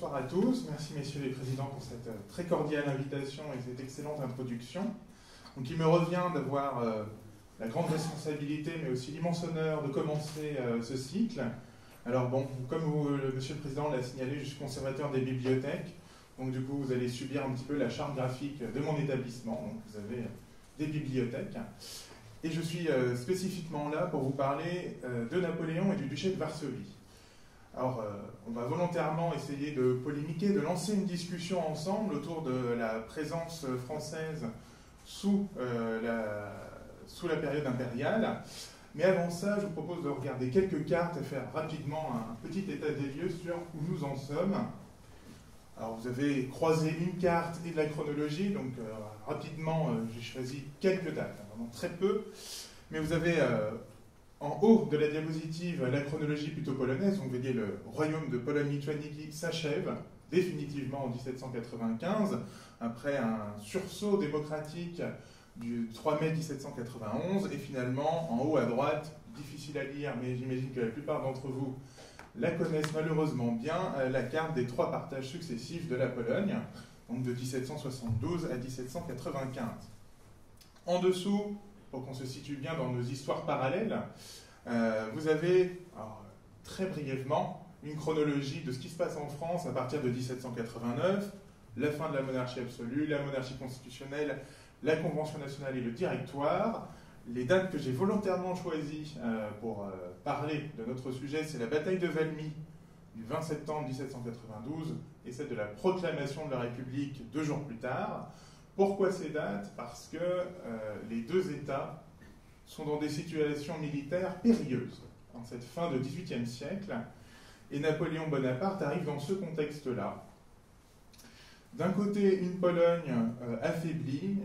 bonsoir à tous. Merci messieurs les présidents pour cette très cordiale invitation et cette excellente introduction. Donc il me revient d'avoir la grande responsabilité mais aussi l'immense honneur de commencer ce cycle. Alors bon, comme monsieur le président l'a signalé, je suis conservateur des bibliothèques. Donc du coup vous allez subir un petit peu la charte graphique de mon établissement. Donc vous avez des bibliothèques. Et je suis spécifiquement là pour vous parler de Napoléon et du duché de Varsovie. Alors, on va volontairement essayer de polémiquer, de lancer une discussion ensemble autour de la présence française sous la période impériale. Mais avant ça, je vous propose de regarder quelques cartes et faire rapidement un petit état des lieux sur où nous en sommes. Alors, vous avez croisé une carte et de la chronologie, donc rapidement, j'ai choisi quelques dates, vraiment très peu. Mais vous avez en haut de la diapositive la chronologie plutôt polonaise, donc vous voyez le royaume de Pologne-Lituanie qui s'achève définitivement en 1795, après un sursaut démocratique du 3 mai 1791, et finalement, en haut à droite, difficile à lire, mais j'imagine que la plupart d'entre vous la connaissent malheureusement bien, la carte des trois partages successifs de la Pologne, donc de 1772 à 1795. En dessous, pour qu'on se situe bien dans nos histoires parallèles, vous avez, alors, très brièvement, une chronologie de ce qui se passe en France à partir de 1789, la fin de la monarchie absolue, la monarchie constitutionnelle, la Convention nationale et le Directoire. Les dates que j'ai volontairement choisies pour parler de notre sujet, c'est la bataille de Valmy du 20 septembre 1792 et celle de la proclamation de la République 2 jours plus tard. Pourquoi ces dates? Parce que les deux États sont dans des situations militaires périlleuses en cette fin de XVIIIe siècle, et Napoléon Bonaparte arrive dans ce contexte-là. D'un côté, une Pologne affaiblie,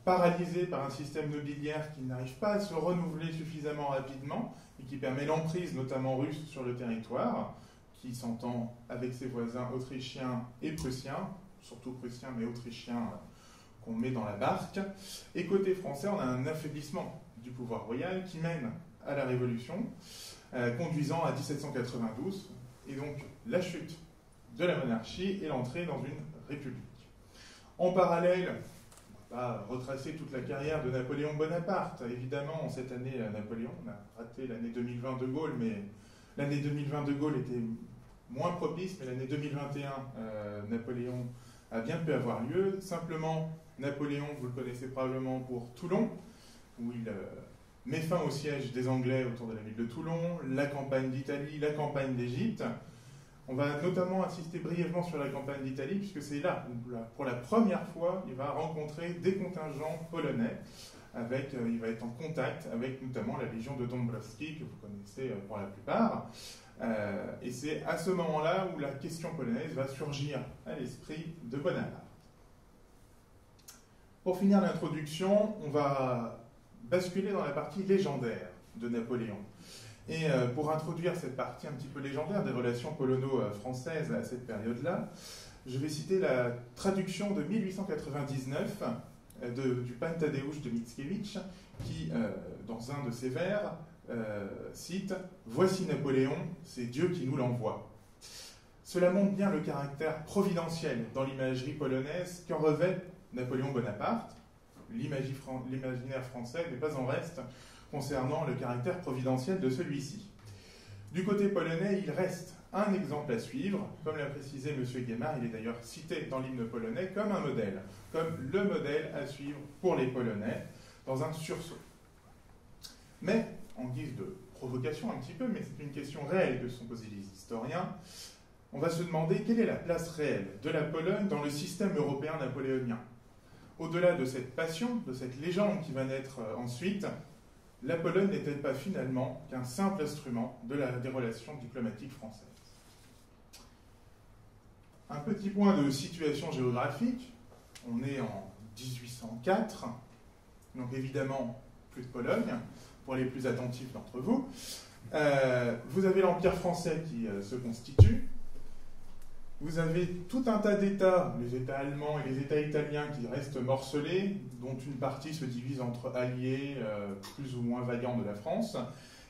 paralysée par un système nobiliaire qui n'arrive pas à se renouveler suffisamment rapidement et qui permet l'emprise notamment russe sur le territoire, qui s'entend avec ses voisins autrichiens et prussiens, surtout prussiens mais autrichiens qu'on met dans la barque. Et côté français, on a un affaiblissement du pouvoir royal qui mène à la Révolution, conduisant à 1792, et donc la chute de la monarchie et l'entrée dans une république. En parallèle, on ne va pas retracer toute la carrière de Napoléon Bonaparte. Évidemment, en cette année, Napoléon, on a raté l'année 2020 de Gaulle, mais l'année 2020 de Gaulle était moins propice, mais l'année 2021, Napoléon a bien pu avoir lieu. Simplement, Napoléon, vous le connaissez probablement pour Toulon, où il met fin au siège des Anglais autour de la ville de Toulon, la campagne d'Italie, la campagne d'Égypte. On va notamment insister brièvement sur la campagne d'Italie, puisque c'est là où, pour la première fois, il va rencontrer des contingents polonais. Il va être en contact avec notamment la Légion de Dąbrowski, que vous connaissez pour la plupart. Et c'est à ce moment-là où la question polonaise va surgir à l'esprit de Bonaparte. Pour finir l'introduction, on va basculer dans la partie légendaire de Napoléon. Et pour introduire cette partie un petit peu légendaire des relations polono-françaises à cette période-là, je vais citer la traduction de 1899 du Pan Tadeusz de Mickiewicz, qui, dans un de ses vers, cite « Voici Napoléon, c'est Dieu qui nous l'envoie ». Cela montre bien le caractère providentiel dans l'imagerie polonaise qu'en revêt Napoléon Bonaparte. L'imaginaire français n'est pas en reste concernant le caractère providentiel de celui-ci. Du côté polonais, il reste un exemple à suivre. Comme l'a précisé M. Guémard, il est d'ailleurs cité dans l'hymne polonais comme un modèle, comme le modèle à suivre pour les Polonais dans un sursaut. Mais, en guise de provocation un petit peu, mais c'est une question réelle que se sont posées les historiens, on va se demander quelle est la place réelle de la Pologne dans le système européen napoléonien. Au-delà de cette passion, de cette légende qui va naître ensuite, la Pologne n'est-elle pas finalement qu'un simple instrument des relations diplomatiques françaises? Un petit point de situation géographique, on est en 1804, donc évidemment plus de Pologne, pour les plus attentifs d'entre vous. Vous avez l'Empire français qui se constitue. Vous avez tout un tas d'États, les États allemands et les États italiens qui restent morcelés, dont une partie se divise entre alliés plus ou moins vaillants de la France.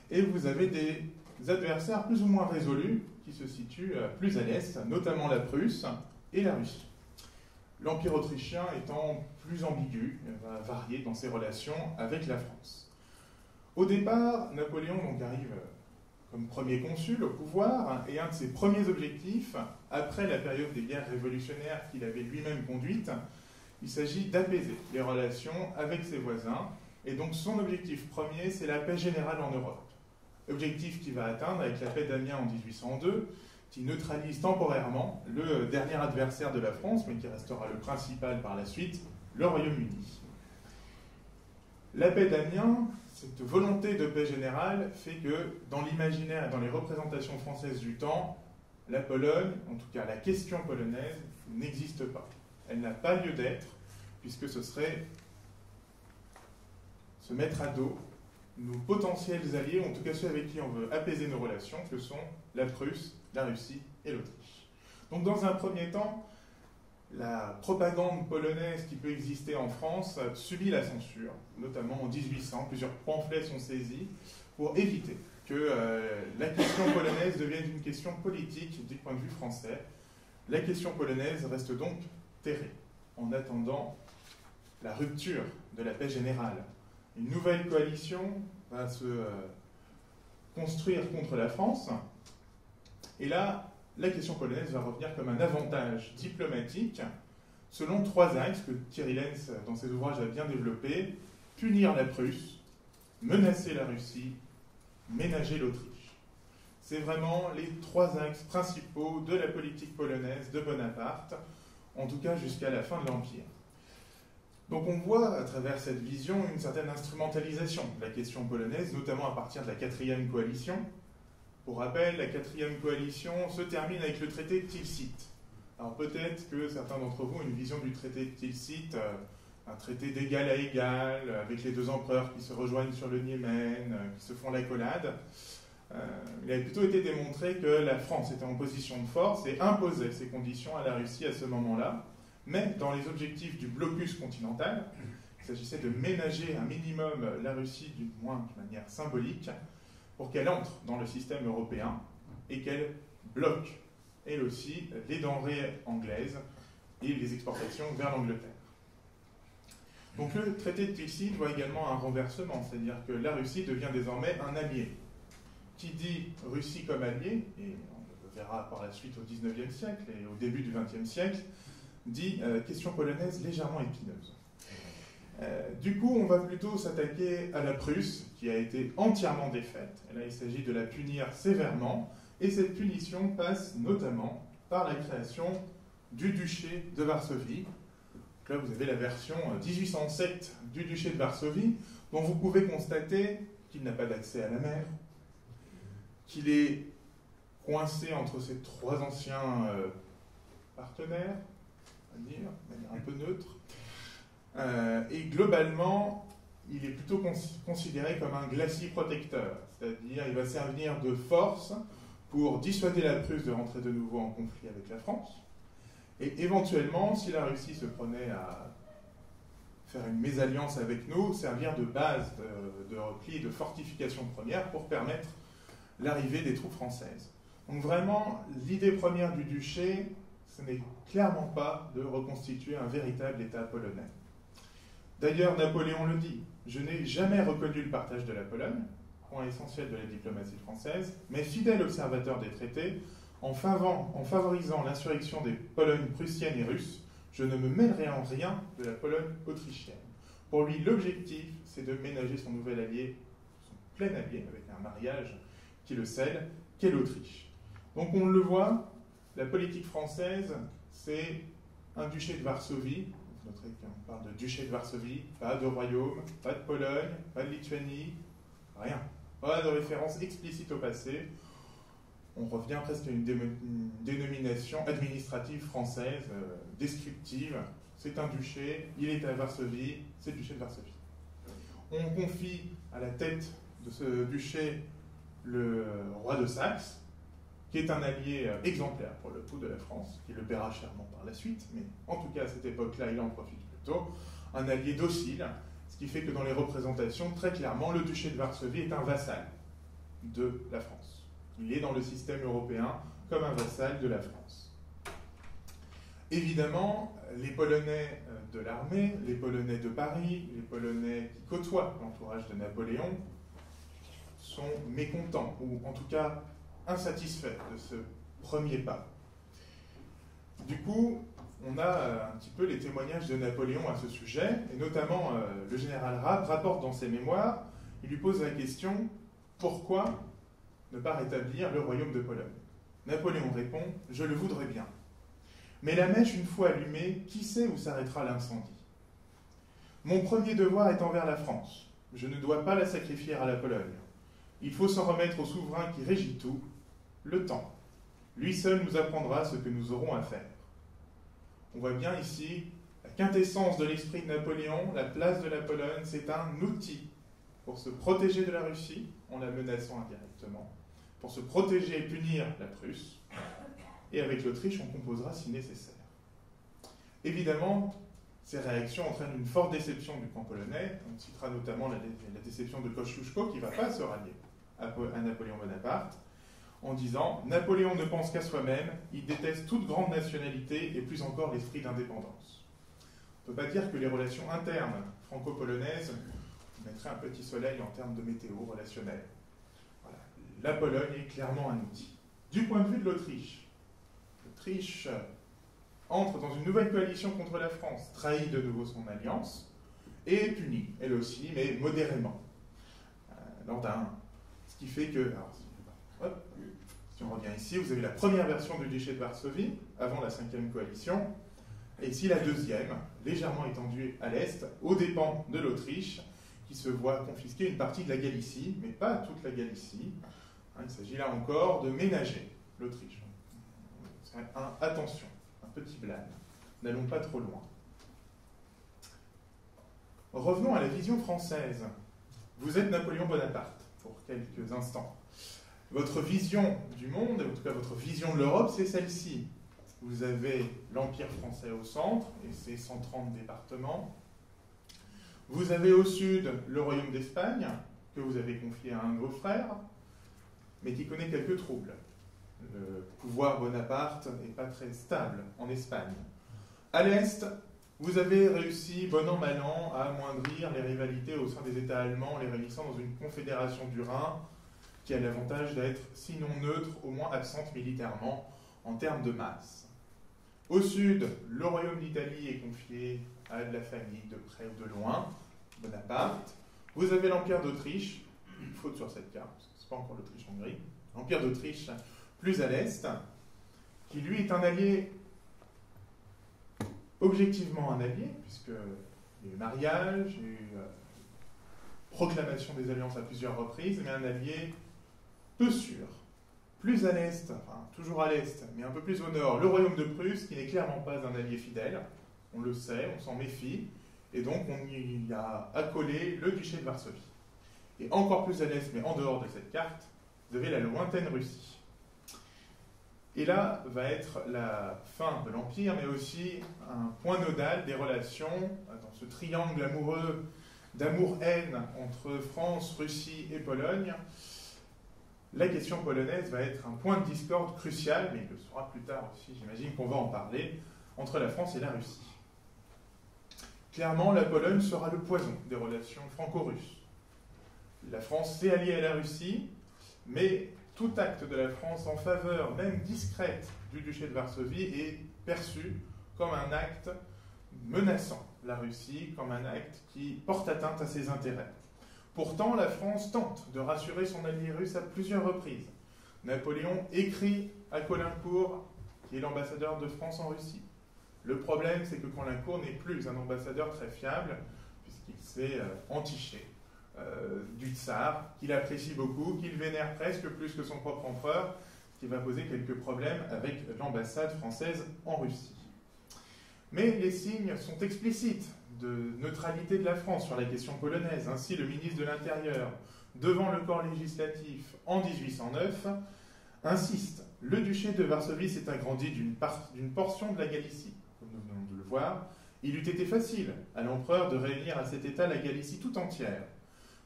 Et vous avez des adversaires plus ou moins résolus qui se situent plus à l'est, notamment la Prusse et la Russie. L'Empire autrichien étant plus ambigu, va varier dans ses relations avec la France. Au départ, Napoléon donc arrive comme premier consul au pouvoir, et un de ses premiers objectifs, après la période des guerres révolutionnaires qu'il avait lui-même conduites, il s'agit d'apaiser les relations avec ses voisins, et donc son objectif premier, c'est la paix générale en Europe. Objectif qu'il va atteindre avec la paix d'Amiens en 1802, qui neutralise temporairement le dernier adversaire de la France, mais qui restera le principal par la suite, le Royaume-Uni. La paix d'Amiens, cette volonté de paix générale, fait que dans l'imaginaire et dans les représentations françaises du temps, la Pologne, en tout cas la question polonaise, n'existe pas. Elle n'a pas lieu d'être, puisque ce serait se mettre à dos nos potentiels alliés, ou en tout cas ceux avec qui on veut apaiser nos relations, que sont la Prusse, la Russie et l'Autriche. Donc dans un premier temps, la propagande polonaise qui peut exister en France subit la censure, notamment en 1800. Plusieurs pamphlets sont saisis pour éviter que la question polonaise devienne une question politique du point de vue français. La question polonaise reste donc terrée, en attendant la rupture de la paix générale. Une nouvelle coalition va se construire contre la France, et là, la question polonaise va revenir comme un avantage diplomatique selon trois axes que Thierry Lenz, dans ses ouvrages, a bien développés: punir la Prusse, menacer la Russie, ménager l'Autriche. C'est vraiment les trois axes principaux de la politique polonaise de Bonaparte, en tout cas jusqu'à la fin de l'Empire. Donc on voit à travers cette vision une certaine instrumentalisation de la question polonaise, notamment à partir de la 4e coalition. Pour rappel, la 4e coalition se termine avec le traité de Tilsit. Alors peut-être que certains d'entre vous ont une vision du traité de Tilsit, un traité d'égal à égal, avec les deux empereurs qui se rejoignent sur le Niémen, qui se font l'accolade. Il a plutôt été démontré que la France était en position de force et imposait ses conditions à la Russie à ce moment-là. Mais dans les objectifs du blocus continental, il s'agissait de ménager un minimum la Russie, du moins de manière symbolique, pour qu'elle entre dans le système européen et qu'elle bloque, elle aussi, les denrées anglaises et les exportations vers l'Angleterre. Donc le traité de Tilsit voit également un renversement, c'est-à-dire que la Russie devient désormais un allié. Qui dit Russie comme allié, et on le verra par la suite au XIXe siècle et au début du XXe siècle, dit question polonaise légèrement épineuse. Du coup, on va plutôt s'attaquer à la Prusse, qui a été entièrement défaite. Et là, il s'agit de la punir sévèrement, et cette punition passe notamment par la création du duché de Varsovie. Donc là, vous avez la version 1807 du duché de Varsovie, dont vous pouvez constater qu'il n'a pas d'accès à la mer, qu'il est coincé entre ses trois anciens partenaires, à dire, de manière un peu neutre. Et globalement, il est plutôt considéré comme un glacis protecteur, c'est-à-dire il va servir de force pour dissuader la Prusse de rentrer de nouveau en conflit avec la France, et éventuellement, si la Russie se prenait à faire une mésalliance avec nous, servir de base de repli et de fortification première pour permettre l'arrivée des troupes françaises. Donc vraiment, l'idée première du duché, ce n'est clairement pas de reconstituer un véritable État polonais. D'ailleurs, Napoléon le dit, je n'ai jamais reconnu le partage de la Pologne, point essentiel de la diplomatie française, mais fidèle observateur des traités, en favorisant l'insurrection des Polognes prussiennes et russes, je ne me mêlerai en rien de la Pologne autrichienne. Pour lui, l'objectif, c'est de ménager son nouvel allié, son plein allié, avec un mariage qui le scelle, qu'est l'Autriche. Donc on le voit, la politique française, c'est un duché de Varsovie. Vous noterez qu'on parle de duché de Varsovie, pas de royaume, pas de Pologne, pas de Lituanie, rien. Pas de référence explicite au passé. On revient presque à une dénomination administrative française, descriptive. C'est un duché, il est à Varsovie, c'est le duché de Varsovie. On confie à la tête de ce duché le roi de Saxe, qui est un allié exemplaire pour le coup de la France, qui le paiera chèrement par la suite, mais en tout cas à cette époque-là, il en profite plutôt, un allié docile, ce qui fait que dans les représentations, très clairement, le duché de Varsovie est un vassal de la France. Il est dans le système européen comme un vassal de la France. Évidemment, les Polonais de l'armée, les Polonais de Paris, les Polonais qui côtoient l'entourage de Napoléon sont mécontents, ou en tout cas insatisfaits de ce premier pas. Du coup, on a un petit peu les témoignages de Napoléon à ce sujet, et notamment le général Rapp rapporte dans ses mémoires, il lui pose la question « Pourquoi ne pas rétablir le royaume de Pologne ?» Napoléon répond « Je le voudrais bien. Mais la mèche, une fois allumée, qui sait où s'arrêtera l'incendie? Mon premier devoir est envers la France. Je ne dois pas la sacrifier à la Pologne. Il faut s'en remettre au souverain qui régit tout, le temps. Lui seul nous apprendra ce que nous aurons à faire. » On voit bien ici la quintessence de l'esprit de Napoléon, la place de la Pologne, c'est un outil pour se protéger de la Russie, en la menaçant indirectement, pour se protéger et punir la Prusse, et avec l'Autriche, on composera si nécessaire. Évidemment, ces réactions entraînent une forte déception du camp polonais. On citera notamment la déception de Kosciuszko, qui ne va pas se rallier à Napoléon Bonaparte, en disant « Napoléon ne pense qu'à soi-même, il déteste toute grande nationalité et plus encore l'esprit d'indépendance ». On ne peut pas dire que les relations internes franco-polonaises mettraient un petit soleil en termes de météo relationnelle. Voilà. La Pologne est clairement un outil. Du point de vue de l'Autriche, l'Autriche entre dans une nouvelle coalition contre la France, trahit de nouveau son alliance, et est punie, elle aussi, mais modérément. Ce qui fait que, alors, si on revient ici, vous avez la première version du duché de Varsovie, avant la 5e coalition, et ici la deuxième, légèrement étendue à l'est, aux dépens de l'Autriche, qui se voit confisquer une partie de la Galicie, mais pas toute la Galicie. Il s'agit là encore de ménager l'Autriche. Attention, un petit blâme, n'allons pas trop loin. Revenons à la vision française. Vous êtes Napoléon Bonaparte, pour quelques instants. Votre vision du monde, en tout cas votre vision de l'Europe, c'est celle-ci. Vous avez l'Empire français au centre et ses 130 départements. Vous avez au sud le royaume d'Espagne, que vous avez confié à un de vos frères, mais qui connaît quelques troubles. Le pouvoir Bonaparte n'est pas très stable en Espagne. À l'est, vous avez réussi, bon an, mal an, à amoindrir les rivalités au sein des États allemands, les réunissant dans une confédération du Rhin, qui a l'avantage d'être, sinon neutre, au moins absente militairement, en termes de masse. Au sud, le royaume d'Italie est confié à de la famille, de près ou de loin, Bonaparte. Vous avez l'Empire d'Autriche, une faute sur cette carte, parce que ce n'est pas encore l'Autriche-Hongrie, l'Empire d'Autriche plus à l'est, qui lui est un allié, objectivement un allié, puisqu'il y a eu mariage, il y a eu proclamation des alliances à plusieurs reprises, mais un allié peu sûr. Plus à l'est, enfin toujours à l'est, mais un peu plus au nord, le royaume de Prusse, qui n'est clairement pas un allié fidèle, on le sait, on s'en méfie, et donc on y a accolé le duché de Varsovie. Et encore plus à l'est, mais en dehors de cette carte, vous avez la lointaine Russie. Et là va être la fin de l'Empire, mais aussi un point nodal des relations dans ce triangle amoureux d'amour-haine entre France, Russie et Pologne. La question polonaise va être un point de discorde crucial, mais il le sera plus tard aussi, j'imagine qu'on va en parler, entre la France et la Russie. Clairement, la Pologne sera le poison des relations franco-russes. La France s'est alliée à la Russie, mais tout acte de la France en faveur, même discrète, du duché de Varsovie est perçu comme un acte menaçant la Russie, comme un acte qui porte atteinte à ses intérêts. Pourtant, la France tente de rassurer son allié russe à plusieurs reprises. Napoléon écrit à Caulaincourt, qui est l'ambassadeur de France en Russie. Le problème, c'est que Caulaincourt n'est plus un ambassadeur très fiable, puisqu'il s'est entiché du tsar, qu'il apprécie beaucoup, qu'il vénère presque plus que son propre empereur, ce qui va poser quelques problèmes avec l'ambassade française en Russie. Mais les signes sont explicites de neutralité de la France sur la question polonaise. Ainsi, le ministre de l'Intérieur, devant le corps législatif en 1809, insiste « Le duché de Varsovie s'est agrandi d'une portion de la Galicie. » Comme nous venons de le voir, il eût été facile à l'empereur de réunir à cet état la Galicie tout entière.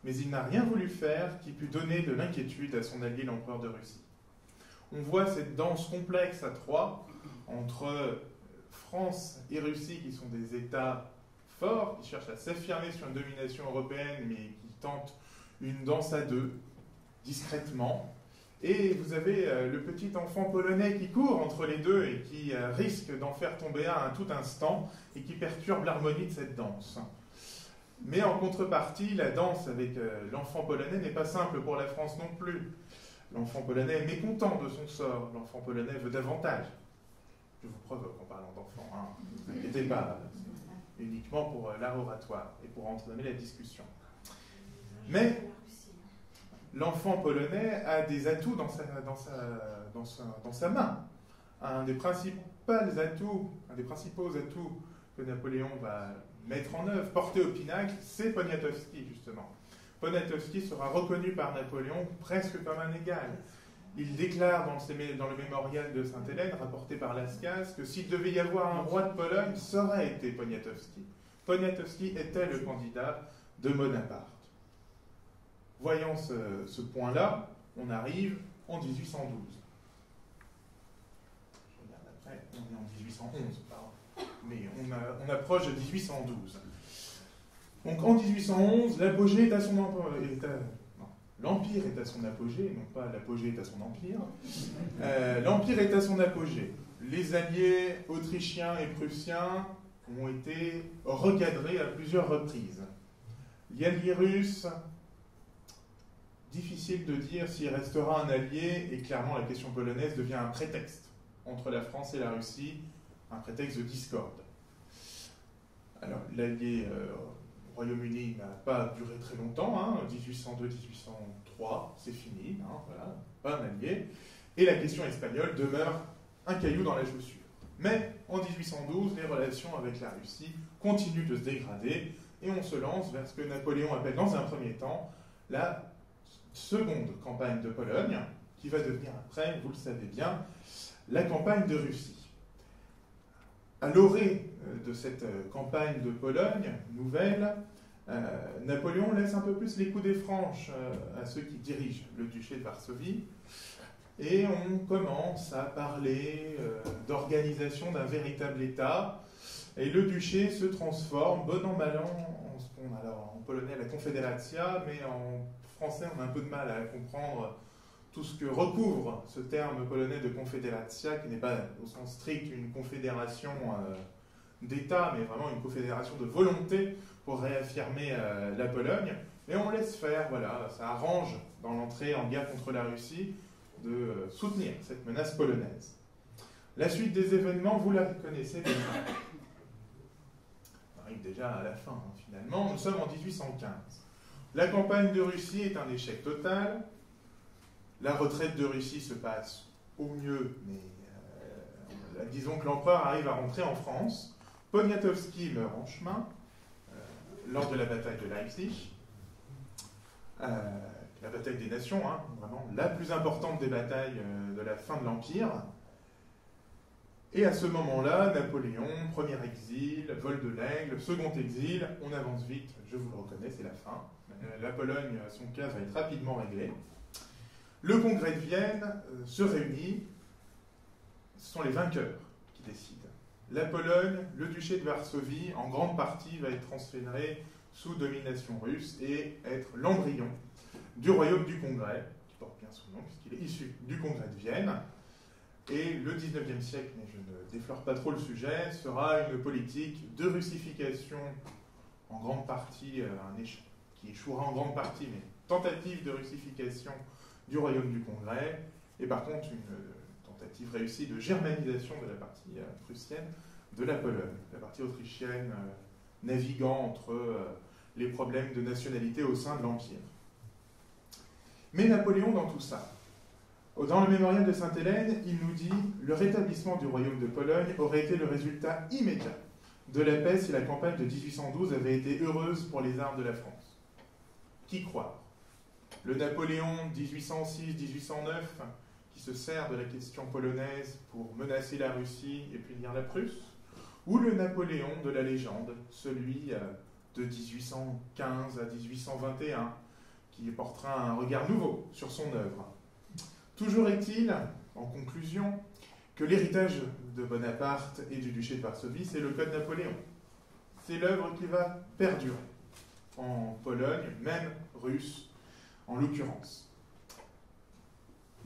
Mais il n'a rien voulu faire qui pût donner de l'inquiétude à son allié l'empereur de Russie. on voit cette danse complexe à trois entre France et Russie, qui sont des États forts, qui cherchent à s'affirmer sur une domination européenne, mais qui tentent une danse à deux, discrètement. Et vous avez le petit enfant polonais qui court entre les deux et qui risque d'en faire tomber un à tout instant et qui perturbe l'harmonie de cette danse. Mais en contrepartie, la danse avec l'enfant polonais n'est pas simple pour la France non plus. L'enfant polonais est mécontent de son sort. L'enfant polonais veut davantage. Je vous provoque en parlant d'enfant, hein. Ne vous inquiétez pas, uniquement pour l'art oratoire et pour entamer la discussion. Mais l'enfant polonais a des atouts dans sa main. Un des principaux atouts que Napoléon va mettre en œuvre, porter au pinacle, c'est Poniatowski, justement. Poniatowski sera reconnu par Napoléon presque comme un égal. Il déclare dans le mémorial de Sainte-Hélène, rapporté par Lascaz, que s'il devait y avoir un roi de Pologne, ça aurait été Poniatowski. Poniatowski était le candidat de Bonaparte. Voyant ce point-là, on arrive en 1812. Je regarde après, on est en 1811, pardon. Mais on approche de 1812. Donc en 1811, l'apogée est à son l'Empire est à son apogée, non pas l'apogée est à son empire. L'Empire est à son apogée. Les alliés autrichiens et prussiens ont été recadrés à plusieurs reprises. L'allié russe, difficile de dire s'il restera un allié, et clairement la question polonaise devient un prétexte entre la France et la Russie, un prétexte de discorde. Alors l'allié Royaume-Uni n'a pas duré très longtemps, 1802-1803, c'est fini, voilà, pas un allié, et la question espagnole demeure un caillou dans la chaussure. Mais en 1812, les relations avec la Russie continuent de se dégrader, et on se lance vers ce que Napoléon appelle dans un premier temps la seconde campagne de Pologne, qui va devenir après, vous le savez bien, la campagne de Russie. À l'orée de cette campagne de Pologne nouvelle, Napoléon laisse un peu plus les coudées franches à ceux qui dirigent le duché de Varsovie, et on commence à parler d'organisation d'un véritable État, et le duché se transforme, bon an mal an, en polonais la Confederacja, mais en français on a un peu de mal à comprendre tout ce que recouvre ce terme polonais de Confederacja, qui n'est pas au sens strict une confédération d'État, mais vraiment une confédération de volonté pour réaffirmer la Pologne. Et on laisse faire, voilà, ça arrange dans l'entrée en guerre contre la Russie de soutenir cette menace polonaise. La suite des événements, vous la connaissez déjà. On arrive déjà à la fin, finalement. Nous sommes en 1815. La campagne de Russie est un échec total. La retraite de Russie se passe au mieux, mais disons que l'empereur arrive à rentrer en France. Poniatowski meurt en chemin lors de la bataille de Leipzig, la bataille des nations, vraiment la plus importante des batailles de la fin de l'Empire. Et à ce moment-là, Napoléon, premier exil, vol de l'Aigle, second exil, on avance vite, je vous le reconnais, c'est la fin. La Pologne, son cas va être rapidement réglé. Le congrès de Vienne se réunit, ce sont les vainqueurs qui décident. La Pologne, le duché de Varsovie, en grande partie, va être transféré sous domination russe et être l'embryon du royaume du Congrès, qui porte bien son nom puisqu'il est issu du congrès de Vienne. Et le 19e siècle, mais je ne déflore pas trop le sujet, sera une politique de russification en grande partie, qui échouera en grande partie, mais tentative de russification du royaume du Congrès, et par contre une tentative réussie de germanisation de la partie prussienne de la Pologne, la partie autrichienne naviguant entre les problèmes de nationalité au sein de l'Empire. Mais Napoléon dans tout ça, dans le mémorial de Sainte-Hélène, il nous dit « Le rétablissement du royaume de Pologne aurait été le résultat immédiat de la paix si la campagne de 1812 avait été heureuse pour les armes de la France. » Qui croire? Le Napoléon 1806-1809, qui se sert de la question polonaise pour menacer la Russie et punir la Prusse, ou le Napoléon de la légende, celui de 1815 à 1821, qui portera un regard nouveau sur son œuvre. Toujours est-il en conclusion, que l'héritage de Bonaparte et du duché de Varsovie, c'est le Code Napoléon. C'est l'œuvre qui va perdurer en Pologne, même russe en l'occurrence.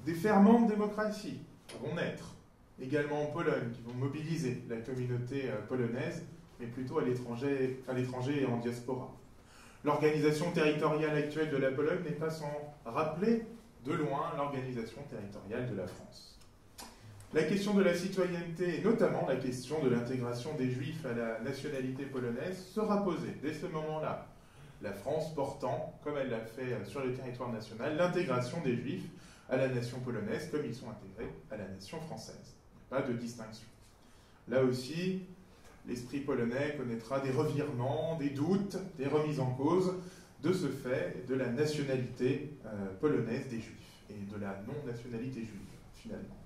Des ferments de démocratie vont naître, également en Pologne, qui vont mobiliser la communauté polonaise, mais plutôt à l'étranger et en diaspora. L'organisation territoriale actuelle de la Pologne n'est pas sans rappeler de loin l'organisation territoriale de la France. La question de la citoyenneté, et notamment la question de l'intégration des Juifs à la nationalité polonaise, sera posée dès ce moment-là. La France portant, comme elle l'a fait sur le territoire national, l'intégration des Juifs à la nation polonaise comme ils sont intégrés à la nation française. Pas de distinction. Là aussi, l'esprit polonais connaîtra des revirements, des doutes, des remises en cause de ce fait de la nationalité polonaise des Juifs et de la non-nationalité juive, finalement.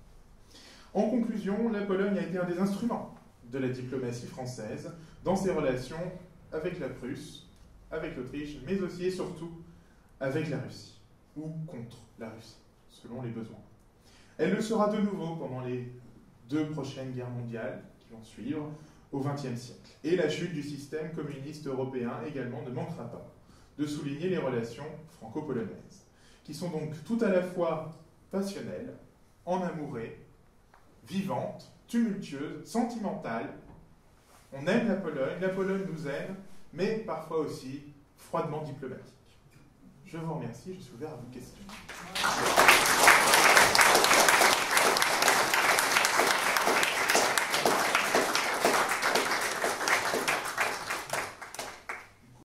En conclusion, la Pologne a été un des instruments de la diplomatie française dans ses relations avec la Prusse, avec l'Autriche, mais aussi et surtout avec la Russie, ou contre la Russie, selon les besoins. Elle le sera de nouveau pendant les 2 prochaines guerres mondiales qui vont suivre au XXe siècle. Et la chute du système communiste européen également ne manquera pas de souligner les relations franco-polonaises, qui sont donc tout à la fois passionnelles, enamourées, vivantes, tumultueuses, sentimentales. On aime la Pologne nous aime, mais parfois aussi froidement diplomatique. Je vous remercie, je suis ouvert à vos questions.